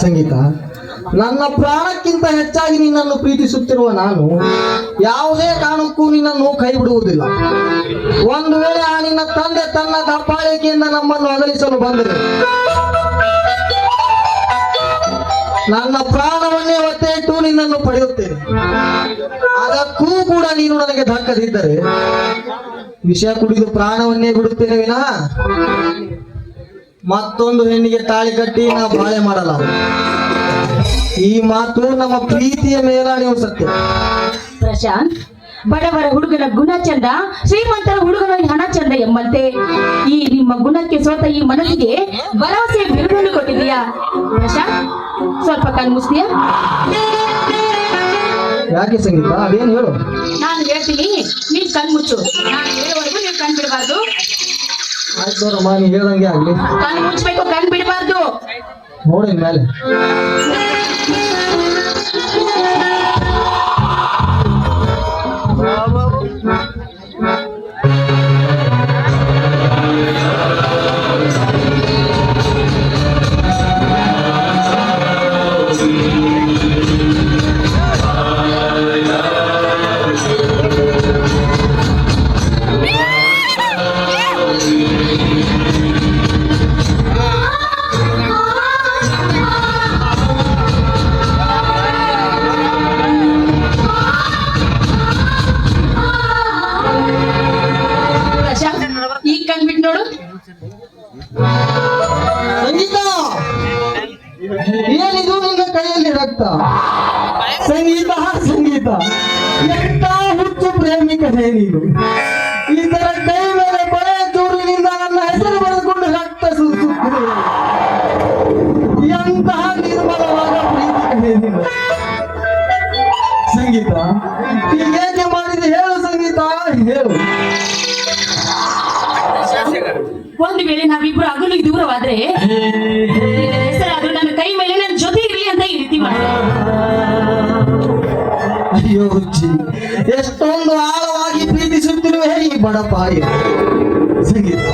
ಸಂಗೀತ, ನನ್ನ ಪ್ರಾಣಕ್ಕಿಂತ ಹೆಚ್ಚಾಗಿ ನಿನ್ನನ್ನು ಪ್ರೀತಿಸುತ್ತಿರುವ ನಾನು ಯಾವುದೇ ಕಾರಣಕ್ಕೂ ನಿನ್ನನ್ನು ಕೈ ಬಿಡುವುದಿಲ್ಲ. ಒಂದು ವೇಳೆ ಆ ನಿನ್ನ ತಂದೆ ತನ್ನ ದಬ್ಬಾಳಿಕೆಯಿಂದ ನಮ್ಮನ್ನು ಅಗಲಿಸಲು ಬಂದರೆ ನನ್ನ ಪ್ರಾಣವನ್ನೇ ಒತ್ತೆ ಇಟ್ಟು ನಿನ್ನನ್ನು ಪಡೆಯುತ್ತೇನೆ. ಅದಕ್ಕೂ ಕೂಡ ನೀನು ನನಗೆ ದಕ್ಕದಿದ್ದರೆ ವಿಷ ಕುಡಿದು ಪ್ರಾಣವನ್ನೇ ಬಿಡುತ್ತೇನೆ ವಿನಃ ಮತ್ತೊಂದು ಹೆಣ್ಣಿಗೆ ತಾಳಿ ಕಟ್ಟಿ ನಾ ಬಾಳೆ ಮಾಡಲ್ಲ. ಈ ಮಾತು ನಮ್ಮ ಪ್ರೀತಿಯ ಮೇಲಾಣಿಯು ಸತ್ಯ. ಪ್ರಶಾಂತ್, ಬಡವರ ಹುಡುಗನ ಗುಣ ಚಂದ, ಶ್ರೀಮಂತರ ಹುಡುಗನ ಹಣ ಚಂದ ಎಂಬಂತೆ ಈ ನಿಮ್ಮ ಗುಣಕ್ಕೆ ಸೋತ ಈ ಮನಸ್ಸಿಗೆ ಭರವಸೆ ಬಿರುದನ್ನು ಕೊಟ್ಟಿದೀಯಾ? ಪ್ರಶಾಂತ್, ಸ್ವಲ್ಪ ಕಣ್ ಮುಚ್ತೀಯಾ? ಯಾಕೆ ಸಂಗೀತ, ಅದೇನು ಹೇಳು. ನಾನು ಹೇಳ್ತೀನಿ, ನೀನ್ ಕಣ್ ಮುಚ್ಚು. ನಾನು ಹೇಳುವವರೆಗೂ ನೀವು ಕಣ್ ಬಿಡಬಾರ್ದು. ಆಯ್ತು ನೋಡಮ್ಮ, ನೀ ಹೇಳ್ದಂಗೆ ಆಗ್ಲಿ. ಕಣ್ ಮುಚ್ಚಬೇಕು, ಕಣ್ ಬಿಡಬಾರ್ದು. ನೋಡಿನ ಮೇಲೆ ಈಗ ಕಣ್ಬಿಟ್ಟು ನೋಡು. ಸಂಗೀತ, ಏನಿದು ನಿನ್ನ ಕೈಯಲ್ಲಿ ರಕ್ತ? ಸಂಗೀತ, ಸಂಗೀತ, ಎಂತ ಹುಚ್ಚು ಪ್ರೇಮಿಕನೇ ನೀನು. ಇದರ ಕೈ ಮೇಲೆ ಕೊಳೆ ಚೂರಿನಿಂದ ನನ್ನ ಹೆಸರು ಬರೆದುಕೊಂಡು ರಕ್ತ ಸುರಿಸುತ್ತಿದೆ. ಎಂತಹ ನಿರ್ಮಲವಾದ ಪ್ರೀತಿಕನೇ ನೀನು. ಸಂಗೀತ, ಹೀಗೇಕೆ ಮಾಡಿದೆ ಹೇಳು ಸಂಗೀತ, ಹೇಳು. ಒಂದು ವೇಳೆ ನಾವಿಬ್ರು ಹಗಲು ದೂರವಾದ್ರೆ ಹೆಸರಾದ್ರೂ ನನ್ನ ಕೈ ಮೇಲೆ ನನ್ನ ಜೊತೆ ಇರಲಿ ಅಂತ ಈ ರೀತಿ ಮಾಡಿ. ಅಯ್ಯೋ ಹುಚ್ಚಿ, ಎಷ್ಟೊಂದು ಆಳವಾಗಿ ಪ್ರೀತಿಸುತ್ತಿರುವೆ ಈ ಬಡಪಾಯಿ. ಸಂಗೀತ,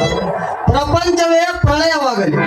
ಪ್ರಪಂಚವೇ ಪ್ರಳಯವಾಗಲಿ,